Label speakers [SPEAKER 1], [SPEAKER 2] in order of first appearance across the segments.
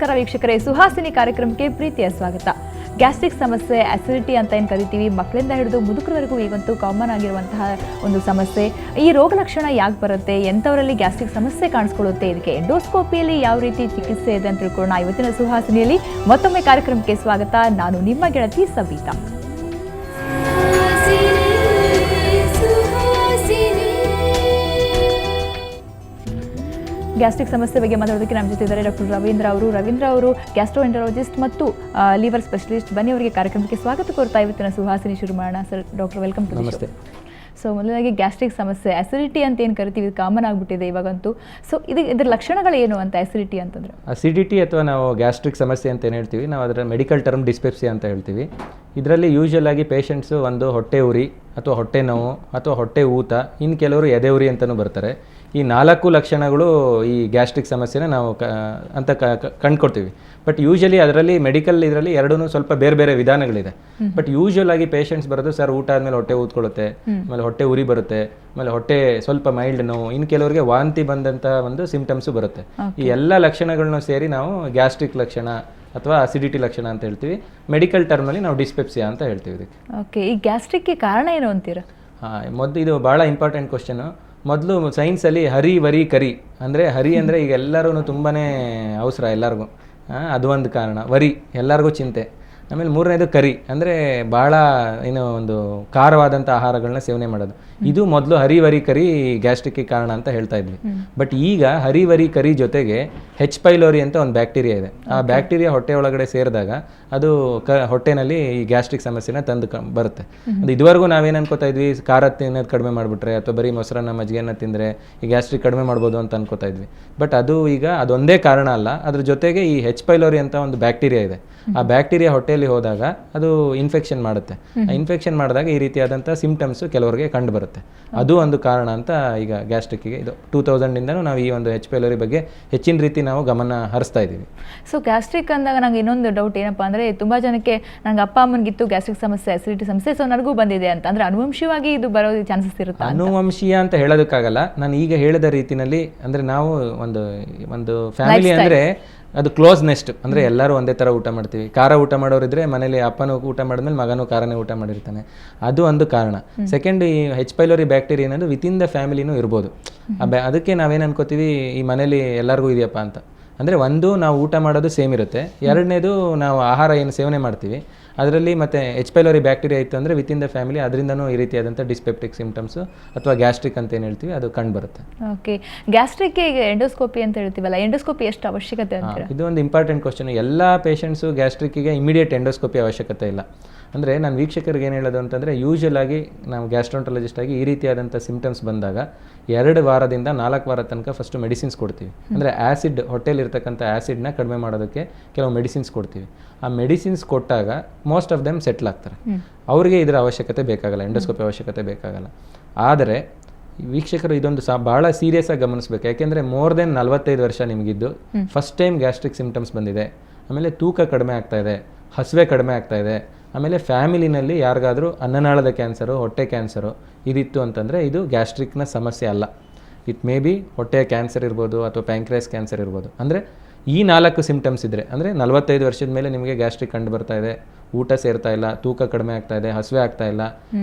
[SPEAKER 1] ನಮಸ್ಕಾರ ವೀಕ್ಷಕರೇ, ಸುಹಾಸಿನಿ ಕಾರ್ಯಕ್ರಮಕ್ಕೆ ಪ್ರೀತಿಯ ಸ್ವಾಗತ. ಗ್ಯಾಸ್ಟ್ರಿಕ್ ಸಮಸ್ಯೆ, ಅಸಿಡಿಟಿ ಅಂತ ಏನು ಕರಿತೀವಿ, ಮಕ್ಕಳಿಂದ ಹಿಡಿದು ಮುದುಕರವರೆಗೂ ಈಗಂತೂ ಕಾಮನ್ ಆಗಿರುವಂತಹ ಒಂದು ಸಮಸ್ಯೆ. ಈ ರೋಗ ಲಕ್ಷಣ ಯಾಕೆ ಬರುತ್ತೆ, ಎಂಥವರಲ್ಲಿ ಗ್ಯಾಸ್ಟ್ರಿಕ್ ಸಮಸ್ಯೆ ಕಾಣಿಸ್ಕೊಳ್ಳುತ್ತೆ, ಇದಕ್ಕೆ ಎಂಡೋಸ್ಕೋಪಿಯಲ್ಲಿ ಯಾವ ರೀತಿ ಚಿಕಿತ್ಸೆ ಇದೆ ಅಂತ ತಿಳ್ಕೊಳ್ಳೋಣ. ಇವತ್ತಿನ ಸುಹಾಸಿನಿಯಲ್ಲಿ ಮತ್ತೊಮ್ಮೆ ಕಾರ್ಯಕ್ರಮಕ್ಕೆ ಸ್ವಾಗತ. ನಾನು ನಿಮ್ಮ ಗೆಳತಿ ಸವಿತಾ. ಗ್ಯಾಸ್ಟ್ರಿಕ್ ಸಮಸ್ಯೆ ಬಗ್ಗೆ ಮಾತಾಡೋದಕ್ಕೆ ನಮ್ಮ ಜೊತೆ ಇದ್ದಾರೆ ಡಾಕ್ಟರ್ ರವೀಂದ್ರ ಅವರು ಗ್ಯಾಸ್ಟ್ರೋಎಂಟರಾಲಜಿಸ್ಟ್ ಮತ್ತು ಲಿವರ್ ಸ್ಪೆಷಲಿಸ್ಟ್. ಬನ್ನಿ, ಅವರಿಗೆ ಕಾರ್ಯಕ್ರಮಕ್ಕೆ ಸ್ವಾಗತ ಕೋರ್ತಾ ಇವತ್ತಿನ ಸುಹಾಸಿನಿ ಶುರು ಮಾಡೋಣ. ಸರ್, ಡಾಕ್ಟರ್ ವೆಲ್ಕಮ್ ಟು ನಮಸ್ತೆ. ಸೊ ಮೊದಲಾಗಿ ಗ್ಯಾಸ್ಟ್ರಿಕ್ ಸಮಸ್ಯೆ, ಅಸಿಡಿಟಿ ಅಂತ ಏನು ಕರಿತೀವಿ, ಇದು ಕಾಮನ್ ಆಗಿಬಿಟ್ಟಿದೆ ಇವಾಗಂತೂ. ಸೊ ಇದರ ಲಕ್ಷಣಗಳೇನು ಅಂತ ಅಸಿಡಿಟಿ ಅಂತಂದರೆ?
[SPEAKER 2] ಅಸಿಡಿಟಿ ಅಥವಾ ನಾವು ಗ್ಯಾಸ್ಟ್ರಿಕ್ ಸಮಸ್ಯೆ ಅಂತ ಏನು ಹೇಳ್ತೀವಿ, ನಾವು ಅದರ ಮೆಡಿಕಲ್ ಟರ್ಮ್ ಡಿಸ್ಪೆಪ್ಸಿಯಾ ಅಂತ ಹೇಳ್ತೀವಿ. ಇದರಲ್ಲಿ ಯೂಶುವಲ್ ಆಗಿ ಪೇಷಂಟ್ಸು ಒಂದು ಹೊಟ್ಟೆ ಉರಿ ಅಥವಾ ಹೊಟ್ಟೆ ನೋವು ಅಥವಾ ಹೊಟ್ಟೆ ಊತ, ಇನ್ನು ಕೆಲವರು ಎದೆ ಉರಿ ಅಂತಲೂ ಬರ್ತಾರೆ. ಈ 4 ಲಕ್ಷಣಗಳು ಈ ಗ್ಯಾಸ್ಟ್ರಿಕ್ ಸಮಸ್ಯೆನ ನಾವು ಕಂಡುಕೊಡ್ತೀವಿ. ಬಟ್ ಯೂಶಲಿ ಅದರಲ್ಲಿ ಮೆಡಿಕಲ್ ಇದರಲ್ಲಿ ಎರಡೂ ಸ್ವಲ್ಪ ಬೇರೆ ಬೇರೆ ವಿಧಾನಗಳಿದೆ. ಬಟ್ ಯೂಶುವಲ್ ಆಗಿ ಪೇಷಂಟ್ಸ್ ಬರೋದು, ಸರ್ ಊಟ ಆದಮೇಲೆ ಹೊಟ್ಟೆ ಊದ್ಕೊಳ್ಳುತ್ತೆ, ಆಮೇಲೆ ಹೊಟ್ಟೆ ಉರಿ ಬರುತ್ತೆ, ಆಮೇಲೆ ಹೊಟ್ಟೆ ಸ್ವಲ್ಪ ಮೈಲ್ಡ್ ನೋವು, ಇನ್ನು ಕೆಲವರಿಗೆ ವಾಂತಿ ಬಂದಂಥ ಒಂದು ಸಿಂಪ್ಟಮ್ಸು ಬರುತ್ತೆ. ಈ ಎಲ್ಲ ಲಕ್ಷಣಗಳನ್ನೂ ಸೇರಿ ನಾವು ಗ್ಯಾಸ್ಟ್ರಿಕ್ ಲಕ್ಷಣ ಅಥವಾ ಅಸಿಡಿಟಿ ಲಕ್ಷಣ ಅಂತ ಹೇಳ್ತೀವಿ. ಮೆಡಿಕಲ್ ಟರ್ಮಲ್ಲಿ ನಾವು ಡಿಸ್ಪೆಪ್ಸಿಯಾ ಅಂತ ಹೇಳ್ತೀವಿ ಇದಕ್ಕೆ.
[SPEAKER 1] ಓಕೆ, ಈ ಗ್ಯಾಸ್ಟ್ರಿಕ್ಗೆ ಕಾರಣ ಏನು ಅಂತೀರಾ?
[SPEAKER 2] ಇದು ಭಾಳ ಇಂಪಾರ್ಟೆಂಟ್ ಕ್ವಶನು. ಮೊದಲು ಸೈನ್ಸಲ್ಲಿ ಹರಿ ವರಿ ಕರಿ ಅಂದರೆ, ಹರಿ ಅಂದರೆ ಈಗ ಎಲ್ಲರೂ ತುಂಬಾ ಅವಸರ ಎಲ್ಲರಿಗೂ, ಅದು ಒಂದು ಕಾರಣ. ವರಿ ಎಲ್ಲರಿಗೂ ಚಿಂತೆ. ಆಮೇಲೆ ಮೂರನೇದು ಕರಿ ಅಂದರೆ ಭಾಳ ಒಂದು ಖಾರವಾದಂಥ ಆಹಾರಗಳನ್ನ ಸೇವನೆ ಮಾಡೋದು. ಇದು ಮೊದಲು ಹರಿವರಿ ಕರಿ ಗ್ಯಾಸ್ಟ್ರಿಕ್ಗೆ ಕಾರಣ ಅಂತ ಹೇಳ್ತಾ ಇದ್ವಿ. ಬಟ್ ಈಗ ಹರಿವರಿ ಕರಿ ಜೊತೆಗೆ ಹೆಚ್ ಪೈಲೋರಿ ಅಂತ ಒಂದು ಬ್ಯಾಕ್ಟೀರಿಯಾ ಇದೆ. ಆ ಬ್ಯಾಕ್ಟೀರಿಯಾ ಹೊಟ್ಟೆ ಒಳಗಡೆ ಸೇರಿದಾಗ ಅದು ಹೊಟ್ಟೆನಲ್ಲಿ ಈ ಗ್ಯಾಸ್ಟ್ರಿಕ್ ಸಮಸ್ಯೆನ ತಂದು ಬರುತ್ತೆ. ಅದು ಇದುವರೆಗೂ ನಾವೇನು ಅನ್ಕೋತಾ ಇದ್ವಿ, ಖಾರ ತಿನ್ನೋದು ಕಡಿಮೆ ಮಾಡಿಬಿಟ್ರೆ ಅಥವಾ ಬರೀ ಮೊಸರನ್ನ ಮಜ್ಜಿಗೆನ ತಿಂದರೆ ಈ ಗ್ಯಾಸ್ಟ್ರಿಕ್ ಕಡಿಮೆ ಮಾಡ್ಬೋದು ಅಂತ ಅನ್ಕೋತಾ ಇದ್ವಿ. ಬಟ್ ಅದು ಈಗ ಅದೊಂದೇ ಕಾರಣ ಅಲ್ಲ, ಅದ್ರ ಜೊತೆಗೆ ಈ ಹೆಚ್ ಪೈಲೋರಿ ಅಂತ ಒಂದು ಬ್ಯಾಕ್ಟೀರಿಯಾ ಇದೆ. ಆ ಬ್ಯಾಕ್ಟೀರಿಯಾ ಹೊಟ್ಟೆಯಲ್ಲಿ ಹೋದಾಗ ಅದು ಇನ್ಫೆಕ್ಷನ್ ಮಾಡುತ್ತೆ. ಇನ್ಫೆಕ್ಷನ್ ಮಾಡಿದಾಗ ಈ ರೀತಿಯಾದಂಥ ಸಿಂಪ್ಟಮ್ಸು ಕೆಲವರಿಗೆ ಕಂಡು ಬರುತ್ತೆ. ಅದು ಒಂದು ಕಾರಣ ಅಂತ ಈಗ ಗ್ಯಾಸ್ಟ್ರಿಕ್ಗೆ ಇದು 2000 ನಾವು ಈ ಒಂದು ಹೆಚ್ ಪೈಲೋರಿ ಬಗ್ಗೆ ಹೆಚ್ಚಿನ ರೀತಿ ನಾವು ಗಮನ ಹರಿಸ್ತಾ ಇದ್ದೀವಿ.
[SPEAKER 1] ಸೊ ಗ್ಯಾಸ್ಟ್ರಿಕ್ ಅಂದಾಗ ನಂಗೆ ಇನ್ನೊಂದು ಡೌಟ್ ಏನಪ್ಪ ಅಂದರೆ, ತುಂಬ ಜನಕ್ಕೆ ನಂಗೆ ಅಪ್ಪ ಅಮ್ಮನಿಗಿತ್ತು ಗ್ಯಾಸ್ಟ್ರಿಕ್ ಸಮಸ್ಯೆ, ಅಸಿಡಿಟಿ ಸಮಸ್ಯೆ, ಸೊ ನನಗೂ ಬಂದಿದೆ ಅಂತ ಅಂದರೆ ಅನುವಂಶಿಯವಾಗಿ ಇದು ಬರೋ ಚಾನ್ಸಸ್ ಇರುತ್ತೆ?
[SPEAKER 2] ಅನುವಂಶೀಯ ಅಂತ ಹೇಳೋದಕ್ಕಾಗಲ್ಲ. ನಾನು ಈಗ ಹೇಳಿದ ರೀತಿಯಲ್ಲಿ ಅಂದರೆ ನಾವು ಒಂದು ಫ್ಯಾಮಿಲಿ ಅಂದರೆ ಅದು ಕ್ಲೋಸ್ ನೆಸ್ಟ್ ಅಂದರೆ ಎಲ್ಲರೂ ಒಂದೇ ಥರ ಊಟ ಮಾಡ್ತೀವಿ. ಖಾರ ಊಟ ಮಾಡೋರಿದ್ರೆ ಮನೇಲಿ ಅಪ್ಪನೂ ಊಟ ಮಾಡಿದ್ಮೇಲೆ ಮಗನೂ ಖಾರನೇ ಊಟ ಮಾಡಿರ್ತಾನೆ, ಅದು ಒಂದು ಕಾರಣ. ಸೆಕೆಂಡ್, ಈ ಹೆಚ್ ಪೈಲೋರಿ ಬ್ಯಾಕ್ಟೀರಿಯಾ ಅನ್ನೋದು ವಿತಿನ್ ದ ಫ್ಯಾಮಿಲಿನೂ ಇರ್ಬೋದು. ಅದಕ್ಕೆ ನಾವೇನು ಅನ್ಕೋತೀವಿ, ಈ ಮನೇಲಿ ಎಲ್ಲರಿಗೂ ಇದೆಯಪ್ಪ ಅಂತ. ಅಂದರೆ ಒಂದು, ನಾವು ಊಟ ಮಾಡೋದು ಸೇಮ್ ಇರುತ್ತೆ. ಎರಡನೇದು, ನಾವು ಆಹಾರ ಏನು ಸೇವನೆ ಮಾಡ್ತೀವಿ ಅದರಲ್ಲಿ ಮತ್ತೆ ಹೆಚ್ ಪೈಲೋರಿ ಬ್ಯಾಕ್ಟೀರಿಯಾ ಇತ್ತು ಅಂದರೆ ವಿತಿನ್ ದ ಫ್ಯಾಮಿಲಿ ಅದರಿಂದನೂ ಈ ರೀತಿಯಾದಂಥ ಡಿಸ್ಪೆಪ್ಟಿಕ್ ಸಿಂಪ್ಟಮ್ಸು ಅಥವಾ ಗ್ಯಾಸ್ಟ್ರಿಕ್ ಅಂತ ಏನು ಹೇಳ್ತೀವಿ ಅದು ಕಂಡು ಬರುತ್ತೆ.
[SPEAKER 1] ಓಕೆ, ಗ್ಯಾಸ್ಟ್ರಿಕ್ಗೆ ಈಗ ಎಂಡೋಸ್ಕೋಪಿ ಅಂತ ಹೇಳ್ತೀವಲ್ಲ, ಎಂಡೋಸ್ಕೋಪಿ ಎಷ್ಟು ಅವಶ್ಯಕತೆ ಅಂತ?
[SPEAKER 2] ಇದು ಒಂದು ಇಂಪಾರ್ಟೆಂಟ್ ಕ್ವಶನ್. ಎಲ್ಲ ಪೇಷಂಟ್ಸು ಗ್ಯಾಸ್ಟ್ರಿಕ್ಕಿಗೆ ಇಮಿಡಿಯೇಟ್ ಎಂಡೋಸ್ಕೋಪಿ ಅವಶ್ಯಕತೆ ಇಲ್ಲ. ಅಂದರೆ ನಾನು ವೀಕ್ಷಕರಿಗೆ ಏನು ಹೇಳೋದು ಅಂತಂದರೆ, ಯೂಶುವಲ್ ಆಗಿ ನಾವು ಗ್ಯಾಸ್ಟ್ರೋಂಟಾಲಜಿಸ್ಟ್ ಆಗಿ ಈ ರೀತಿಯಾದಂಥ ಸಿಂಪ್ಟಮ್ಸ್ ಬಂದಾಗ 2 ವಾರದಿಂದ 4 ವಾರ ತನಕ ಫಸ್ಟು ಮೆಡಿಸಿನ್ಸ್ ಕೊಡ್ತೀವಿ. ಅಂದರೆ ಆ್ಯಸಿಡ್, ಹೊಟ್ಟೆಲಿರ್ತಕ್ಕಂಥ ಆ್ಯಸಿಡ್ನ ಕಡಿಮೆ ಮಾಡೋದಕ್ಕೆ ಕೆಲವು ಮೆಡಿಸಿನ್ಸ್ ಕೊಡ್ತೀವಿ. ಆ ಮೆಡಿಸಿನ್ಸ್ ಕೊಟ್ಟಾಗ ಮೋಸ್ಟ್ ಆಫ್ ದೆಮ್ ಸೆಟ್ಲ್ ಆಗ್ತಾರೆ. ಅವರಿಗೆ ಇದರ ಅವಶ್ಯಕತೆ ಬೇಕಾಗಲ್ಲ, ಎಂಡೋಸ್ಕೋಪಿ ಅವಶ್ಯಕತೆ ಬೇಕಾಗಲ್ಲ. ಆದರೆ ವೀಕ್ಷಕರು ಇದೊಂದು ಭಾಳ ಸೀರಿಯಸ್ ಆಗಿ ಗಮನಿಸಬೇಕು. ಯಾಕೆಂದರೆ ಮೋರ್ ದೆನ್ 45 ವರ್ಷ ನಿಮಗಿದ್ದು ಫಸ್ಟ್ ಟೈಮ್ ಗ್ಯಾಸ್ಟ್ರಿಕ್ ಸಿಂಪ್ಟಮ್ಸ್ ಬಂದಿದೆ, ಆಮೇಲೆ ತೂಕ ಕಡಿಮೆ ಆಗ್ತಾಯಿದೆ, ಹಸಿವೆ ಕಡಿಮೆ ಆಗ್ತಾಯಿದೆ, ಆಮೇಲೆ ಫ್ಯಾಮಿಲಿನಲ್ಲಿ ಯಾರಿಗಾದರೂ ಅನ್ನನಾಳದ ಕ್ಯಾನ್ಸರು, ಹೊಟ್ಟೆ ಕ್ಯಾನ್ಸರು ಇದಿತ್ತು ಅಂತಂದರೆ ಇದು ಗ್ಯಾಸ್ಟ್ರಿಕ್ನ ಸಮಸ್ಯೆ ಅಲ್ಲ. ಇಟ್ ಮೇ ಬಿ ಹೊಟ್ಟೆಯ ಕ್ಯಾನ್ಸರ್ ಇರ್ಬೋದು ಅಥವಾ ಪ್ಯಾಂಕ್ರಿಯಾಸ್ ಕ್ಯಾನ್ಸರ್ ಇರ್ಬೋದು. ಅಂದರೆ ಈ 4 ಸಿಂಪ್ಟಮ್ಸ್ ಇದ್ದರೆ, ಅಂದರೆ 45 ವರ್ಷದ ಮೇಲೆ ನಿಮಗೆ ಗ್ಯಾಸ್ಟ್ರಿಕ್ ಕಂಡು ಬರ್ತಾ ಇದೆ, ಊಟ ಸೇರ್ತಾ ಇಲ್ಲ, ತೂಕ ಕಡಿಮೆ ಆಗ್ತಾ ಇದೆ, ಹಸಿವೆ ಆಗ್ತಾ ಇಲ್ಲ,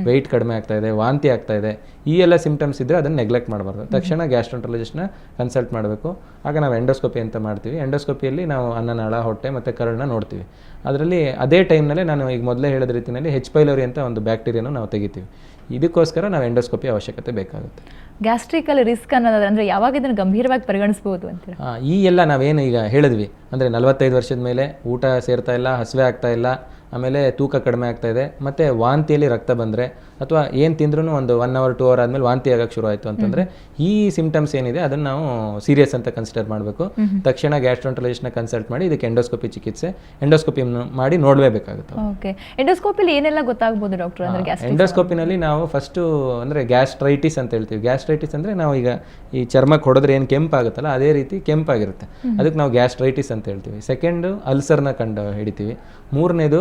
[SPEAKER 2] ವೆಯ್ಟ್ ಕಡಿಮೆ ಆಗ್ತಾ ಇದೆ, ವಾಂತಿ ಆಗ್ತಾ ಇದೆ, ಈ ಎಲ್ಲ ಸಿಂಪ್ಟಮ್ಸ್ ಇದ್ದರೆ ಅದನ್ನು ನೆಗ್ಲೆಕ್ಟ್ ಮಾಡಬಾರ್ದು. ತಕ್ಷಣ ಗ್ಯಾಸ್ಟ್ರೋಂಟಾಲಜಿಸ್ಟ್ನ ಕನ್ಸಲ್ಟ್ ಮಾಡಬೇಕು. ಆಗ ನಾವು ಎಂಡೋಸ್ಕೋಪಿ ಅಂತ ಮಾಡ್ತೀವಿ. ಎಂಡೋಸ್ಕೋಪಿಯಲ್ಲಿ ನಾವು ಅನ್ನನಾಳ, ಹೊಟ್ಟೆ ಮತ್ತು ಕರುಳನ್ನ ನೋಡ್ತೀವಿ. ಅದರಲ್ಲಿ ಅದೇ ಟೈಮ್ನಲ್ಲೇ ನಾನು ಈಗ ಮೊದಲೇ ಹೇಳಿದ ರೀತಿಯಲ್ಲಿ ಹೆಚ್ ಪೈಲೋರಿ ಅಂತ ಒಂದು ಬ್ಯಾಕ್ಟೀರಿಯಾನು ನಾವು ತೆಗಿತೀವಿ. ಇದಕ್ಕೋಸ್ಕರ ನಾವು ಎಂಡೋಸ್ಕೋಪಿ ಅವಶ್ಯಕತೆ ಬೇಕಾಗುತ್ತೆ.
[SPEAKER 1] ಗ್ಯಾಸ್ಟ್ರಿಕಲ್ಲಿ ರಿಸ್ಕ್ ಅನ್ನೋದಾದ್ರೆ ಅಂದರೆ ಯಾವಾಗ ಇದನ್ನು ಗಂಭೀರವಾಗಿ ಪರಿಗಣಿಸ್ಬೋದು ಅಂತೀರ?
[SPEAKER 2] ಈ ಎಲ್ಲ ನಾವೇನು ಈಗ ಹೇಳಿದ್ವಿ, ಅಂದರೆ 45 ವರ್ಷದ ಮೇಲೆ ಊಟ ಸೇರ್ತಾ ಇಲ್ಲ, ಹಸಿವೆ ಆಗ್ತಾ ಇಲ್ಲ, ಆಮೇಲೆ ತೂಕ ಕಡಿಮೆ ಆಗ್ತಾ ಇದೆ, ಮತ್ತು ವಾಂತಿಯಲ್ಲಿ ರಕ್ತ ಬಂದರೆ ಅಥವಾ ಏನು ತಿಂದ್ರೂ ಒಂದು 1 ಅವರ್ 2 ಅವರ್ ಆದಮೇಲೆ ವಾಂತಿ ಆಗೋಕ್ಕೆ ಶುರು ಆಯಿತು ಅಂತಂದರೆ ಈ ಸಿಂಪ್ಟಮ್ಸ್ ಏನಿದೆ ಅದನ್ನು ನಾವು ಸೀರಿಯಸ್ ಅಂತ ಕನ್ಸಿಡರ್ ಮಾಡಬೇಕು. ತಕ್ಷಣ ಗ್ಯಾಸ್ಟ್ರೋಂಟಾಲಜಿಸ್ಟ್ನ ಕನ್ಸಲ್ಟ್ ಮಾಡಿ ಇದಕ್ಕೆ ಎಂಡೋಸ್ಕೋಪಿ ಚಿಕಿತ್ಸೆ, ಎಂಡೋಸ್ಕೋಪಿ ಮಾಡಿ ನೋಡಲೇಬೇಕಾಗುತ್ತೆ.
[SPEAKER 1] ಓಕೆ, ಎಂಡೋಸ್ಕೋಪಿಲಿ ಏನೆಲ್ಲ ಗೊತ್ತಾಗ್ಬೋದು ಡಾಕ್ಟರ್? ಅಂದರೆ
[SPEAKER 2] ಎಂಡೋಸ್ಕೋಪಿನಲ್ಲಿ ನಾವು ಫಸ್ಟು ಅಂದರೆ ಗ್ಯಾಸ್ಟ್ರೈಟಿಸ್ ಅಂತ ಹೇಳ್ತೀವಿ. ಗ್ಯಾಸ್ಟ್ರೈಟಿಸ್ ಅಂದರೆ ನಾವು ಈಗ ಈ ಚರ್ಮಕ್ಕೆ ಹೊಡೆದ್ರೆ ಏನು ಕೆಂಪಾಗುತ್ತಲ್ಲ ಅದೇ ರೀತಿ ಕೆಂಪಾಗಿರುತ್ತೆ, ಅದಕ್ಕೆ ನಾವು ಗ್ಯಾಸ್ಟ್ರೈಟಿಸ್ ಅಂತ ಹೇಳ್ತೀವಿ. ಸೆಕೆಂಡು, ಅಲ್ಸರ್ನ ಕಂಡು ಹಿಡಿತೀವಿ. ಮೂರನೇದು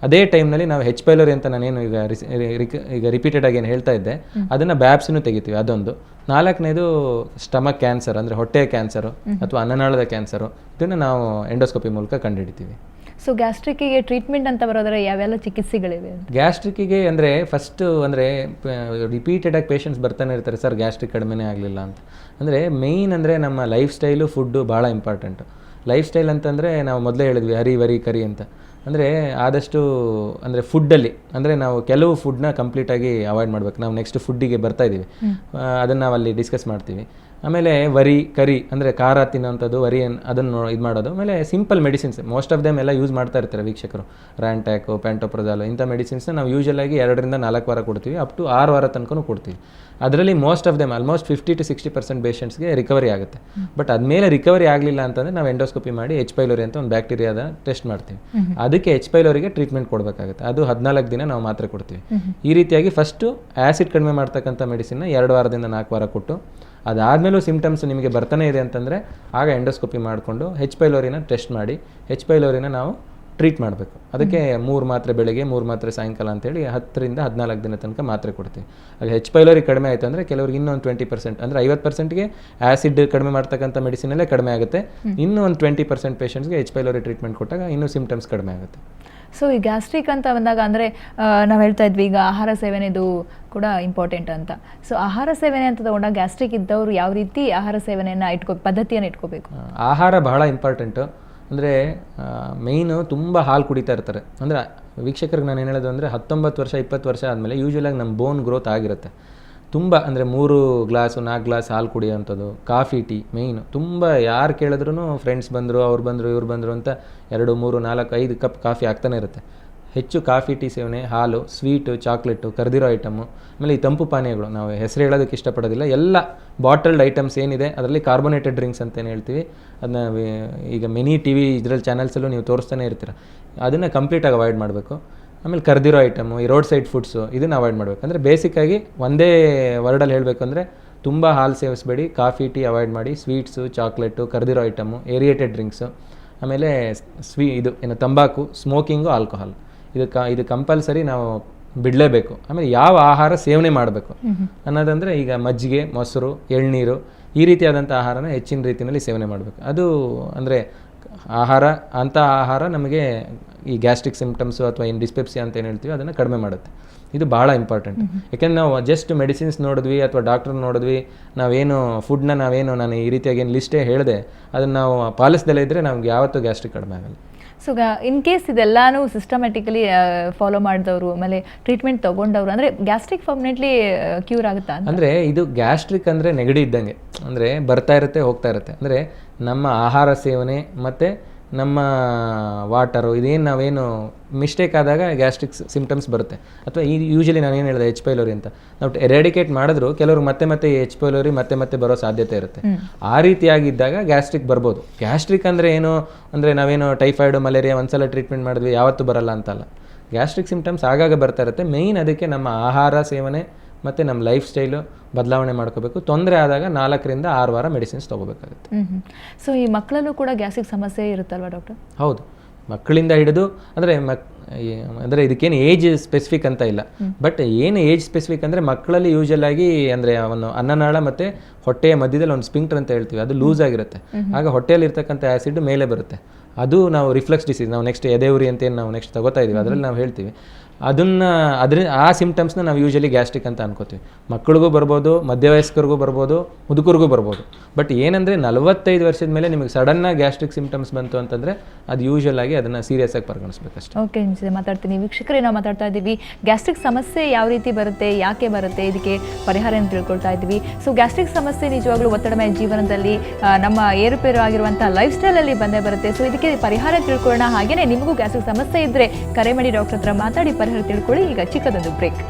[SPEAKER 2] ಅದೇ ಟೈಮ್ನಲ್ಲಿ ನಾವು ಹೆಚ್ ಪೈಲೋರಿ ಅಂತ ನಾನೇನು ಈಗ ರಿಪೀಟೆಡ್ ಆಗಿ ಏನು ಹೇಳ್ತಾ ಇದ್ದೆ ಅದನ್ನು ಬ್ಯಾಬ್ಸನ್ನು ತೆಗಿತೀವಿ. ಅದೊಂದು. 4ನೇದು ಸ್ಟಮಕ್ ಕ್ಯಾನ್ಸರ್ ಅಂದರೆ ಹೊಟ್ಟೆಯ ಕ್ಯಾನ್ಸರು ಅಥವಾ ಅನ್ನನಾಳದ ಕ್ಯಾನ್ಸರು, ಇದನ್ನು ನಾವು ಎಂಡೋಸ್ಕೋಪಿ ಮೂಲಕ ಕಂಡುಹಿಡಿತೀವಿ.
[SPEAKER 1] ಸೊ ಗ್ಯಾಸ್ಟ್ರಿಕ್ಕಿಗೆ ಟ್ರೀಟ್ಮೆಂಟ್ ಅಂತ ಬರೋದ್ರೆ ಯಾವೆಲ್ಲ ಚಿಕಿತ್ಸೆಗಳಿವೆ?
[SPEAKER 2] ಗ್ಯಾಸ್ಟ್ರಿಕ್ಕಿಗೆ ಅಂದರೆ ಫಸ್ಟು ಅಂದರೆ ರಿಪೀಟೆಡಾಗಿ ಪೇಷಂಟ್ಸ್ ಬರ್ತಾನೆ ಇರ್ತಾರೆ, ಸರ್ ಗ್ಯಾಸ್ಟ್ರಿಕ್ ಕಡಿಮೆನೇ ಆಗಲಿಲ್ಲ ಅಂತ. ಅಂದರೆ ಮೇಯ್ನ್ ಅಂದರೆ ನಮ್ಮ ಲೈಫ್ ಸ್ಟೈಲು, ಫುಡ್ಡು ಭಾಳ ಇಂಪಾರ್ಟೆಂಟು. ಲೈಫ್ ಸ್ಟೈಲ್ ಅಂತಂದರೆ ನಾವು ಮೊದಲೇ ಹೇಳಿದ್ವಿ ಹರಿ ವರಿ ಕರಿ ಅಂತ. ಅಂದರೆ ಆದಷ್ಟು ಅಂದರೆ ಫುಡ್ಡಲ್ಲಿ ಅಂದರೆ ನಾವು ಕೆಲವು ಫುಡ್ನ ಕಂಪ್ಲೀಟಾಗಿ ಅವಾಯ್ಡ್ ಮಾಡಬೇಕು. ನಾವು ನೆಕ್ಸ್ಟ್ ಫುಡ್ಡಿಗೆ ಬರ್ತಾ ಇದ್ದೀವಿ, ಅದನ್ನು ನಾವು ಅಲ್ಲಿ ಡಿಸ್ಕಸ್ ಮಾಡ್ತೀವಿ. ಆಮೇಲೆ ವರಿ ಕರಿ ಅಂದರೆ ಖಾರ ತಿನ್ನೋಂಥದ್ದು, ವರಿ ಅದನ್ನು ಇದು ಮಾಡೋದು. ಆಮೇಲೆ simple medicines most of them ಎಲ್ಲ ಯೂಸ್ ಮಾಡ್ತಾ ಇರ್ತಾರೆ ವೀಕ್ಷಕರು. ರ್ಯಾಂಟ್ಯಾಕು, ಪ್ಯಾಂಟೋಪ್ರೊಜಾಲು ಇಂಥ ಮೆಡಿಸಿನ್ಸ್ನ ನಾವು ಯೂಶಲಾಗಿ 2ರಿಂದ 4 ವಾರ ಕೊಡ್ತೀವಿ, ಅಪ್ ಟು 6 ವಾರ ತನಕ ಕೊಡ್ತೀವಿ. ಅದರಲ್ಲಿ most of them almost 50 to 60% ಪೇಷಂಟ್ಸ್ಗೆ ರಿಕವರಿ ಆಗುತ್ತೆ. ಬಟ್ ಅದ್ಮೇಲೆ ರಿಕವರಿ ಆಗಲಿಲ್ಲ ಅಂತಂದರೆ ನಾವು ಎಂಡೋಸ್ಕೋಪಿ ಮಾಡಿ ಎಚ್ ಪೈಲೋರಿ ಅಂತ ಒಂದು ಬ್ಯಾಕ್ಟೀರಿಯಾದ ಟೆಸ್ಟ್ ಮಾಡ್ತೀವಿ. ಅದಕ್ಕೆ ಎಚ್ ಪೈಲೋರಿಗೆ ಟ್ರೀಟ್ಮೆಂಟ್ ಕೊಡಬೇಕಾಗುತ್ತೆ. ಅದು 14 ದಿನ ನಾವು ಮಾತ್ರೆ ಕೊಡ್ತೀವಿ. ಈ ರೀತಿಯಾಗಿ ಫಸ್ಟು ಆ್ಯಸಿಡ್ ಕಡಿಮೆ ಮಾಡ್ತಕ್ಕಂಥ ಮೆಡಿಸಿನ್ನ 2 ವಾರದಿಂದ 4 ವಾರ ಕೊಟ್ಟು, ಅದಾದಮೇಲೂ ಸಿಮ್ಟಮ್ಸ್ ನಿಮಗೆ ಬರ್ತಾನೆ ಇದೆ ಅಂತಂದರೆ ಆಗ ಎಂಡೋಸ್ಕೋಪಿ ಮಾಡಿಕೊಂಡು ಹೆಚ್ ಪೈಲೋರಿನ ಟೆಸ್ಟ್ ಮಾಡಿ ಹೆಚ್ ಪೈಲೋರಿನ ನಾವು ಟ್ರೀಟ್ ಮಾಡಬೇಕು. ಅದಕ್ಕೆ 3 ಮಾತ್ರೆ ಬೆಳಗ್ಗೆ 3 ಮಾತ್ರೆ ಸಾಯಂಕಾಲ ಅಂತೇಳಿ 10ರಿಂದ 14 ದಿನ ತನಕ ಮಾತ್ರೆ ಕೊಡ್ತೀವಿ. ಅದು ಹೆಚ್ ಪೈಲೋರಿ ಕಡಿಮೆ ಆಯಿತು ಅಂದರೆ ಕೆಲವ್ರಿಗೆ ಇನ್ನೊಂದು 20% ಅಂದರೆ 50%ಗೆ ಆ್ಯಸಿಡ್ ಕಡಿಮೆ ಮಾಡ್ತಕ್ಕಂಥ ಮೆಡಿಸಿನಲ್ಲೇ ಕಡಿಮೆ ಆಗುತ್ತೆ. ಇನ್ನೂ ಒಂದು 20% ಪೇಷಂಟ್ಸ್ಗೆ ಹೆಚ್ ಪೈಲೋರಿ ಟ್ರೀಟ್ಮೆಂಟ್ ಕೊಟ್ಟಾಗ ಇನ್ನೂ ಸಿಮ್ಟಮ್ಸ್ ಕಡಿಮೆ ಆಗುತ್ತೆ.
[SPEAKER 1] ಸೊ ಈ ಗ್ಯಾಸ್ಟ್ರಿಕ್ ಅಂತ ಬಂದಾಗ ಅಂದರೆ ನಾವು ಹೇಳ್ತಾ ಇದ್ವಿ ಈಗ ಆಹಾರ ಸೇವನೆದು ಕೂಡ ಇಂಪಾರ್ಟೆಂಟ್ ಅಂತ. ಸೊ ಆಹಾರ ಸೇವನೆ ಅಂತ ತಗೊಂಡಾಗ ಗ್ಯಾಸ್ಟ್ರಿಕ್ ಇದ್ದವರು ಯಾವ ರೀತಿ ಆಹಾರ ಸೇವನೆಯನ್ನು ಪದ್ಧತಿಯನ್ನು ಇಟ್ಕೋಬೇಕು?
[SPEAKER 2] ಆಹಾರ ಬಹಳ ಇಂಪಾರ್ಟೆಂಟು. ಅಂದರೆ ಮೇಯ್ನು ತುಂಬ ಹಾಲು ಕುಡಿತಾ ಇರ್ತಾರೆ. ಅಂದರೆ ವೀಕ್ಷಕರಿಗೆ ನಾನು ಏನು ಹೇಳೋದು ಅಂದರೆ 19 ವರ್ಷ 20 ವರ್ಷ ಆದಮೇಲೆ ಯೂಶ್ವಲಾಗಿ ನಮ್ಮ ಬೋನ್ ಗ್ರೋತ್ ಆಗಿರುತ್ತೆ. ತುಂಬ ಅಂದರೆ 3 ಗ್ಲಾಸು 4 ಗ್ಲಾಸ್ ಹಾಲು ಕುಡಿಯೋವಂಥದ್ದು, ಕಾಫಿ ಟೀ ಮೇಯ್ನು. ತುಂಬ ಯಾರು ಕೇಳಿದ್ರೂ ಫ್ರೆಂಡ್ಸ್ ಬಂದರು, ಅವ್ರು ಬಂದರು, ಇವ್ರು ಬಂದರು ಅಂತ 2 3 4 5 ಕಪ್ ಕಾಫಿ ಆಗ್ತಾನೆ ಇರುತ್ತೆ. ಹೆಚ್ಚು ಕಾಫಿ ಟೀ ಸೇವನೆ, ಹಾಲು, ಸ್ವೀಟು, ಚಾಕ್ಲೇಟು, ಕರ್ದಿರೋ ಐಟಮು, ಆಮೇಲೆ ಈ ತಂಪು ಪಾನೀಯಗಳು ನಾವು ಹೆಸರು ಹೇಳೋದಕ್ಕೆ ಇಷ್ಟಪಡೋದಿಲ್ಲ. ಎಲ್ಲ ಬಾಟಲ್ಡ್ ಐಟಮ್ಸ್ ಏನಿದೆ ಅದರಲ್ಲಿ ಕಾರ್ಬೋನೇಟೆಡ್ ಡ್ರಿಂಕ್ಸ್ ಅಂತೇನು ಹೇಳ್ತೀವಿ, ಅದನ್ನ ಈಗ ಮೆನಿ ಟಿ ವಿ ಇದರಲ್ಲಿ ಚಾನಲ್ಸಲ್ಲೂ ನೀವು ತೋರಿಸ್ತಾನೆ ಇರ್ತೀರ. ಅದನ್ನು ಕಂಪ್ಲೀಟಾಗಿ ಅವಾಯ್ಡ್ ಮಾಡಬೇಕು. ಆಮೇಲೆ ಕರ್ದಿರೋ ಐಟಮು, ಈ ರೋಡ್ ಸೈಡ್ ಫುಡ್ಸು ಇದನ್ನು ಅವಾಯ್ಡ್ ಮಾಡಬೇಕು. ಅಂದರೆ ಬೇಸಿಕ್ಕಾಗಿ ಒಂದೇ ವರ್ಡಲ್ಲಿ ಹೇಳಬೇಕು ಅಂದರೆ ತುಂಬ ಹಾಲು ಸೇವಿಸಬೇಡಿ, ಕಾಫಿ ಟೀ ಅವಾಯ್ಡ್ ಮಾಡಿ, ಸ್ವೀಟ್ಸು, ಚಾಕ್ಲೇಟು, ಕರ್ದಿರೋ ಐಟಮು, ಏರಿಯೇಟೆಡ್ ಡ್ರಿಂಕ್ಸು, ಆಮೇಲೆ ಏನು ತಂಬಾಕು, ಸ್ಮೋಕಿಂಗು, ಆಲ್ಕೋಹಾಲ್ ಇದು ಕಂಪಲ್ಸರಿ ನಾವು ಬಿಡಲೇಬೇಕು. ಆಮೇಲೆ ಯಾವ ಆಹಾರ ಸೇವನೆ ಮಾಡಬೇಕು ಅನ್ನೋದಂದರೆ ಈಗ ಮಜ್ಜಿಗೆ, ಮೊಸರು, ಎಳ್ನೀರು ಈ ರೀತಿಯಾದಂಥ ಆಹಾರನ ಹೆಚ್ಚಿನ ರೀತಿಯಲ್ಲಿ ಸೇವನೆ ಮಾಡಬೇಕು. ಅದು ಅಂದರೆ ಆಹಾರ ನಮಗೆ ಈ ಗ್ಯಾಸ್ಟ್ರಿಕ್ ಸಿಮ್ಟಮ್ಸು ಅಥವಾ ಏನು ಡಿಸ್ಪೆಪ್ಸಿಯಾ ಅಂತ ಏನು ಹೇಳ್ತೀವಿ ಅದನ್ನು ಕಡಿಮೆ ಮಾಡುತ್ತೆ. ಇದು ಭಾಳ ಇಂಪಾರ್ಟೆಂಟ್. ಯಾಕೆಂದರೆ ನಾವು ಜಸ್ಟ್ ಮೆಡಿಸಿನ್ಸ್ ನೋಡಿದ್ವಿ ಅಥವಾ ಡಾಕ್ಟ್ರ್ ನೋಡಿದ್ವಿ, ನಾವೇನು ನಾನು ಈ ರೀತಿಯಾಗಿ ಏನು ಲಿಸ್ಟೇ ಹೇಳಿದೆ ಅದನ್ನು ನಾವು ಪಾಲಿಸ್ದಲ್ಲೇ ಇದ್ದರೆ ನಮ್ಗೆ ಯಾವತ್ತೂ ಗ್ಯಾಸ್ಟ್ರಿಕ್ ಕಡಿಮೆ ಆಗಲ್ಲ.
[SPEAKER 1] ಸೊ ಇನ್ ಕೇಸ್ ಇದೆಲ್ಲಾನು ಸಿಸ್ಟಮ್ಯಾಟಿಕಲಿ ಫಾಲೋ ಮಾಡಿದವರು ಆಮೇಲೆ ಟ್ರೀಟ್ಮೆಂಟ್ ತೊಗೊಂಡವರು ಅಂದರೆ ಗ್ಯಾಸ್ಟ್ರಿಕ್ ಪರ್ಮನೆಂಟ್ಲಿ ಕ್ಯೂರ್ ಆಗುತ್ತಾ?
[SPEAKER 2] ಅಂದರೆ ಇದು ಗ್ಯಾಸ್ಟ್ರಿಕ್ ಅಂದರೆ ನೆಗಡಿ ಇದ್ದಂಗೆ, ಅಂದರೆ ಬರ್ತಾ ಇರುತ್ತೆ ಹೋಗ್ತಾ ಇರುತ್ತೆ. ಅಂದರೆ ನಮ್ಮ ಆಹಾರ ಸೇವನೆ ಮತ್ತು ನಮ್ಮ ವಾಟರು ನಾವೇನು ಮಿಸ್ಟೇಕ್ ಆದಾಗ ಗ್ಯಾಸ್ಟ್ರಿಕ್ ಸಿಮ್ಟಮ್ಸ್ ಬರುತ್ತೆ. ಅಥವಾ ಯೂಶಲಿ ನಾನು ಏನು ಹೇಳಿದೆ ಎಚ್ ಪೈಲೋರಿ ಅಂತ ನಾವು ಎರಾಡಿಕೇಟ್ ಮಾಡಿದ್ರು ಕೆಲವರು ಮತ್ತೆ ಎಚ್ ಪೈಲೋರಿ ಮತ್ತೆ ಬರೋ ಸಾಧ್ಯತೆ ಇರುತ್ತೆ. ಆ ರೀತಿಯಾಗಿದ್ದಾಗ ಗ್ಯಾಸ್ಟ್ರಿಕ್ ಬರ್ಬೋದು. ಗ್ಯಾಸ್ಟ್ರಿಕ್ ಅಂದರೆ ಏನು ಅಂದರೆ ನಾವೇನು ಟೈಫಾಯ್ಡು, ಮಲೇರಿಯಾ ಒಂದ್ಸಲ ಟ್ರೀಟ್ಮೆಂಟ್ ಮಾಡಿದ್ವಿ ಯಾವತ್ತೂ ಬರಲ್ಲ ಅಂತಲ್ಲ. ಗ್ಯಾಸ್ಟ್ರಿಕ್ ಸಿಮ್ಟಮ್ಸ್ ಆಗಾಗ ಬರ್ತಾ ಇರುತ್ತೆ. ಮೇಯ್ನ್ ಅದಕ್ಕೆ ನಮ್ಮ ಆಹಾರ ಸೇವನೆ ಮತ್ತು ನಮ್ಮ ಲೈಫ್ ಸ್ಟೈಲು ಬದಲಾವಣೆ ಮಾಡ್ಕೋಬೇಕು. ತೊಂದರೆ ಆದಾಗ 4ರಿಂದ 6 ವಾರ ಮೆಡಿಸಿನ್ಸ್ ತೊಗೋಬೇಕಾಗುತ್ತೆ.
[SPEAKER 1] ಸೊ ಈ ಮಕ್ಕಳಲ್ಲೂ ಕೂಡ ಗ್ಯಾಸ್ಟ್ರಿಕ್ ಸಮಸ್ಯೆ ಇರುತ್ತಲ್ವಾ ಡಾಕ್ಟರ್?
[SPEAKER 2] ಹೌದು, ಮಕ್ಕಳಿಂದ ಹಿಡಿದು ಅಂದರೆ ಇದಕ್ಕೇನು ಏಜ್ ಸ್ಪೆಸಿಫಿಕ್ ಅಂತ ಇಲ್ಲ. ಬಟ್ ಏನು ಏಜ್ ಸ್ಪೆಸಿಫಿಕ್ ಅಂದರೆ ಮಕ್ಕಳಲ್ಲಿ ಯೂಶಲ್ ಆಗಿ ಅಂದರೆ ಅವನು ಅನ್ನನಾಳ ಮತ್ತು ಹೊಟ್ಟೆಯ ಮಧ್ಯದಲ್ಲಿ ಒಂದು ಸ್ಪಿಂಕ್ಟರ್ ಅಂತ ಹೇಳ್ತೀವಿ, ಅದು ಲೂಸ್ ಆಗಿರುತ್ತೆ. ಆಗ ಹೊಟ್ಟೆಯಲ್ಲಿ ಇರ್ತಕ್ಕಂಥ ಆ್ಯಸಿಡ್ ಮೇಲೆ ಬರುತ್ತೆ. ಅದು ನಾವು ರಿಫ್ಲಕ್ಸ್ ಡಿಸೀಸ್, ನಾವು ನೆಕ್ಸ್ಟ್ ಎದೆಯುರಿ ಅಂತ ಏನು ನಾವು ನೆಕ್ಸ್ಟ್ ತಗೋತಾ ಇದ್ದೀವಿ ಅದರಲ್ಲಿ ನಾವು ಹೇಳ್ತೀವಿ. ಆ ಸಿಮ್ಟಮ್ಸ್ನ ನಾವು ಯೂಶಲಿ ಗ್ಯಾಸ್ಟ್ರಿಕ್ ಅಂತ ಅನ್ಕೋತೀವಿ. ಮಕ್ಕಳಿಗೂ ಬರ್ಬೋದು, ಮಧ್ಯವಯಸ್ಕರಿಗೂ ಬರ್ಬೋದು, ಮುದುಕರಿಗೂ ಬರ್ಬೋದು. ಬಟ್ ಏನಂದರೆ 45 ವರ್ಷದ ಮೇಲೆ ನಿಮಗೆ ಸಡನ್ನಾಗಿ ಗ್ಯಾಸ್ಟ್ರಿಕ್ ಸಿಮ್ಟಮ್ಸ್ ಬಂತು ಅಂತಂದರೆ ಅದು ಯೂಶಲ್ ಆಗಿ ಅದನ್ನು ಸೀರಿಯಸ್ ಆಗಿ ಪರಿಗಣಿಸ್ಬೇಕಷ್ಟೇ.
[SPEAKER 1] ಓಕೆ, ಮಾತಾಡ್ತೀನಿ ವೀಕ್ಷಕರೇ, ನಾವು ಮಾತಾಡ್ತಾ ಇದ್ದೀವಿ ಗ್ಯಾಸ್ಟ್ರಿಕ್ ಸಮಸ್ಯೆ ಯಾವ ರೀತಿ ಬರುತ್ತೆ, ಯಾಕೆ ಬರುತ್ತೆ, ಇದಕ್ಕೆ ಪರಿಹಾರ ಅಂತ ತಿಳ್ಕೊಳ್ತಾ ಇದ್ದೀವಿ. ಸೊ ಗ್ಯಾಸ್ಟ್ರಿಕ್ ಸಮಸ್ಯೆ ನಿಜವಾಗ್ಲೂ ಒತ್ತಡಮಯ ಜೀವನದಲ್ಲಿ ನಮ್ಮ ಏರುಪೇರು ಆಗಿರುವಂಥ ಲೈಫ್ ಸ್ಟೈಲಲ್ಲಿ ಬಂದೇ ಬರುತ್ತೆ. ಸೊ ಇದಕ್ಕೆ ಪರಿಹಾರ ತಿಳ್ಕೊಳ್ಳೋಣ. ಹಾಗೆಯೇ ನಿಮಗೂ ಗ್ಯಾಸ್ಟ್ರಿಕ್ ಸಮಸ್ಯೆ ಇದ್ದರೆ ಕರೆ ಮಾಡಿ ಡಾಕ್ಟರ್ ಹತ್ರ ಮಾತಾಡಿ ಪರಿಹಾರ ತಿಳ್ಕೊಳ್ಳಿ. ಈಗ ಚಿಕ್ಕದೊಂದು ಬ್ರೇಕ್.